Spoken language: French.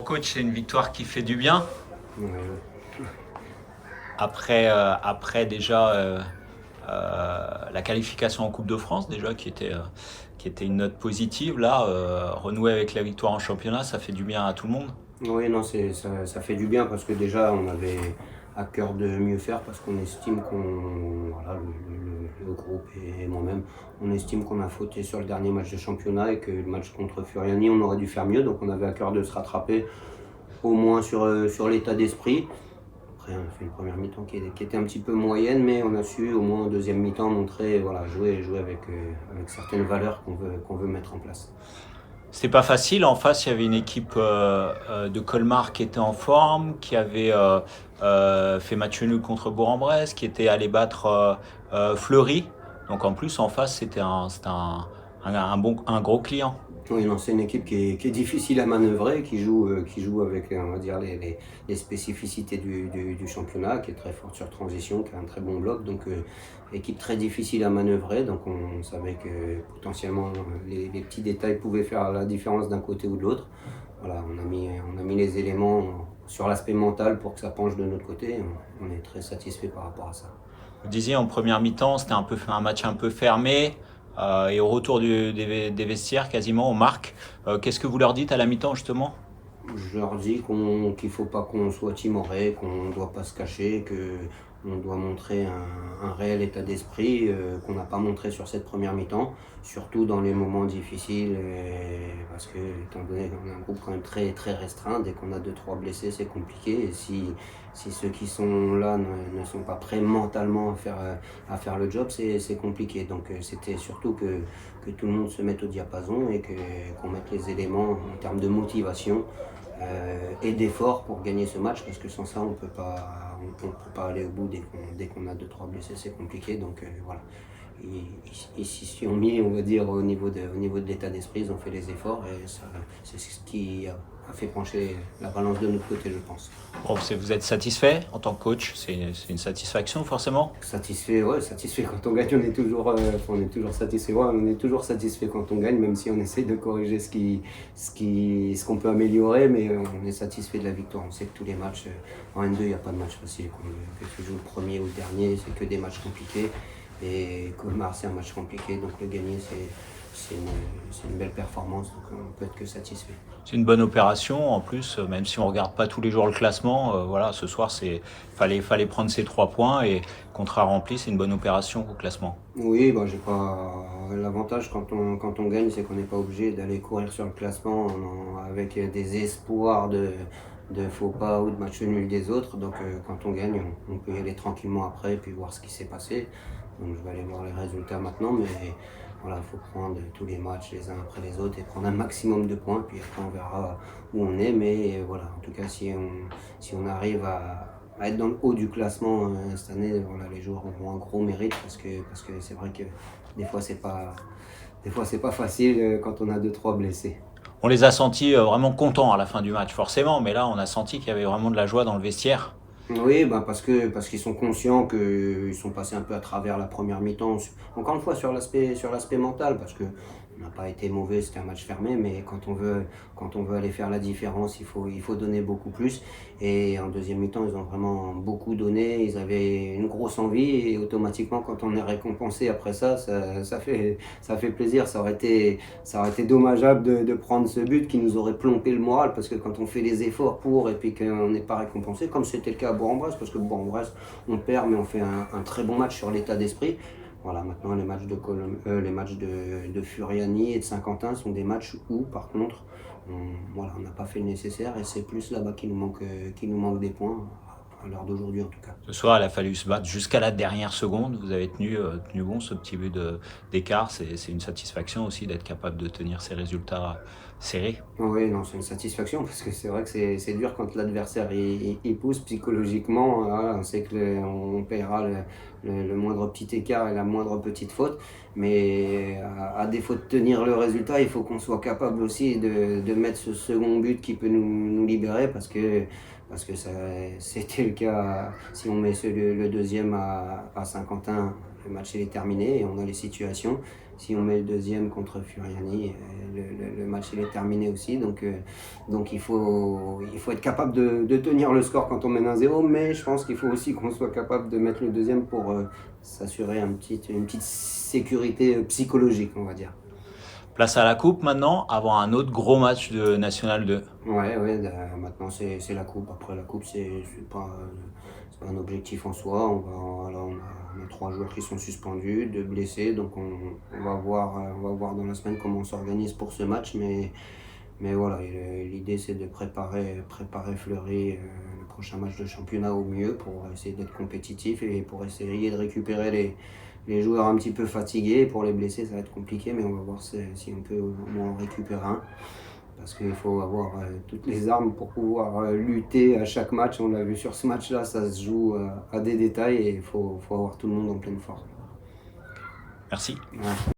Coach, c'est une victoire qui fait du bien. Ouais, Après déjà la qualification en Coupe de France, déjà qui était une note positive. Là, renouer avec la victoire en championnat, ça fait du bien à tout le monde. ouais, non, ça fait du bien parce que déjà on avait à cœur de mieux faire parce qu'on estime voilà, le groupe et moi-même, on estime qu'on a fauté sur le dernier match de championnat et que le match contre Furiani, on aurait dû faire mieux. Donc on avait à cœur de se rattraper au moins sur l'état d'esprit. Après, on a fait une première mi-temps qui était un petit peu moyenne, mais on a su au moins en deuxième mi-temps montrer, voilà, jouer avec certaines valeurs qu'on veut mettre en place. C'était pas facile. En face, il y avait une équipe de Colmar qui était en forme, qui avait fait match nul contre Bourg-en-Bresse, qui était allé battre Fleury. Donc en plus, en face, un gros client. Oui, non, c'est une équipe qui est difficile à manœuvrer, qui joue avec, on va dire, les spécificités du championnat, qui est très forte sur transition, qui a un très bon bloc. Donc, équipe très difficile à manœuvrer. Donc, on savait que potentiellement les petits détails pouvaient faire la différence d'un côté ou de l'autre. Voilà, on a mis les éléments sur l'aspect mental pour que ça penche de notre côté. On est très satisfait par rapport à ça. Vous disiez en première mi-temps, c'était un match un peu fermé. Et au retour des vestiaires, quasiment, on marque. Qu'est-ce que vous leur dites à la mi-temps, justement? Je leur dis qu'il ne faut pas qu'on soit timoré, qu'on ne doit pas se cacher, qu'on doit montrer un réel état d'esprit qu'on n'a pas montré sur cette première mi-temps, surtout dans les moments difficiles, parce que étant donné qu'on est un groupe quand même très, très restreint, dès qu'on a 2-3 blessés, c'est compliqué. Et si ceux qui sont là ne sont pas prêts mentalement à faire le job, c'est compliqué. Donc c'était surtout que tout le monde se mette au diapason et qu'on mette les éléments en termes de motivation et d'efforts pour gagner ce match parce que sans ça on peut pas aller au bout dès qu'on a 2-3 blessés, c'est compliqué. Donc voilà, ils s'y sont mis, on va dire, au niveau de l'état d'esprit, ils ont fait les efforts et c'est ce qui a fait pencher la balance de notre côté, je pense. Bon, vous êtes satisfait en tant que coach, c'est une satisfaction forcément. Satisfait, ouais, satisfait quand on gagne, on est toujours satisfait. Ouais, on est toujours satisfait quand on gagne, même si on essaie de corriger ce qu'on peut améliorer, mais on est satisfait de la victoire. On sait que tous les matchs, en N2, il n'y a pas de match facile. Que tu joues le premier ou le dernier, c'est que des matchs compliqués. Et Colmar, c'est un match compliqué, donc le gagner, c'est une belle performance, donc on peut être que satisfait. C'est une bonne opération en plus, même si on regarde pas tous les jours le classement. Voilà, ce soir, fallait prendre ces 3 points et contrat rempli, c'est une bonne opération au classement. Oui, bah, j'ai pas. L'avantage quand on gagne, c'est qu'on n'est pas obligé d'aller courir sur le classement avec des espoirs de faux pas ou de match nul des autres. Donc quand on gagne, on peut y aller tranquillement après et puis voir ce qui s'est passé. Donc je vais aller voir les résultats maintenant, mais voilà, il faut prendre tous les matchs les uns après les autres et prendre un maximum de points, puis après on verra où on est. Mais voilà, en tout cas, si on arrive à être dans le haut du classement cette année, voilà, les joueurs auront un gros mérite parce que c'est vrai que des fois c'est pas facile quand on a 2-3 blessés. On les a sentis vraiment contents à la fin du match, forcément, mais là, on a senti qu'il y avait vraiment de la joie dans le vestiaire. Oui, bah parce qu'ils sont conscients qu'ils sont passés un peu à travers la première mi-temps. Encore une fois sur l'aspect mental, parce que on n'a pas été mauvais, c'était un match fermé, mais quand on veut aller faire la différence, il faut donner beaucoup plus. Et en deuxième mi-temps, ils ont vraiment beaucoup donné. Ils avaient une grosse envie et automatiquement, quand on est récompensé après ça fait plaisir. Ça aurait été dommageable de prendre ce but qui nous aurait plombé le moral parce que quand on fait les efforts pour et puis qu'on n'est pas récompensé, comme c'était le cas à Bourg-en-Bresse, parce que Bourg-en-Bresse, on perd, mais on fait un très bon match sur l'état d'esprit. Voilà, maintenant les matchs de Furiani et de Saint-Quentin sont des matchs où, par contre, on n'a pas fait le nécessaire et c'est plus là-bas qu'il nous manque des points, à l'heure d'aujourd'hui en tout cas. Ce soir, il a fallu se battre jusqu'à la dernière seconde. Vous avez tenu bon ce petit but d'écart. C'est une satisfaction aussi d'être capable de tenir ces résultats serrés. Oui, non, c'est une satisfaction parce que c'est vrai que c'est dur quand l'adversaire il pousse psychologiquement. Voilà, on sait on paiera le moindre petit écart et la moindre petite faute, mais à défaut de tenir le résultat, il faut qu'on soit capable aussi de mettre ce second but qui peut nous libérer parce que c'était le cas. Si on met le deuxième à Saint-Quentin, le match il est terminé et on a les situations. Si on met le deuxième contre Furiani, le match match il est terminé aussi. Donc il faut être capable de tenir le score quand on mène 1-0, mais je pense qu'il faut aussi qu'on soit capable de mettre le deuxième pour s'assurer une petite sécurité psychologique, on va dire. Place à la coupe maintenant, avant un autre gros match de National 2. Ouais, maintenant c'est la coupe. Après la coupe, c'est pas un objectif en soi. On a 3 joueurs qui sont suspendus, 2 blessés, donc on va voir dans la semaine comment on s'organise pour ce match. Mais voilà, l'idée c'est de préparer Fleury le prochain match de championnat au mieux pour essayer d'être compétitif et pour essayer de récupérer les joueurs un petit peu fatigués. Pour les blessés, ça va être compliqué, mais on va voir si on peut au moins en récupérer un. Parce qu'il faut avoir toutes les armes pour pouvoir lutter à chaque match. On l'a vu sur ce match-là, ça se joue à des détails et il faut avoir tout le monde en pleine forme. Merci. Ouais.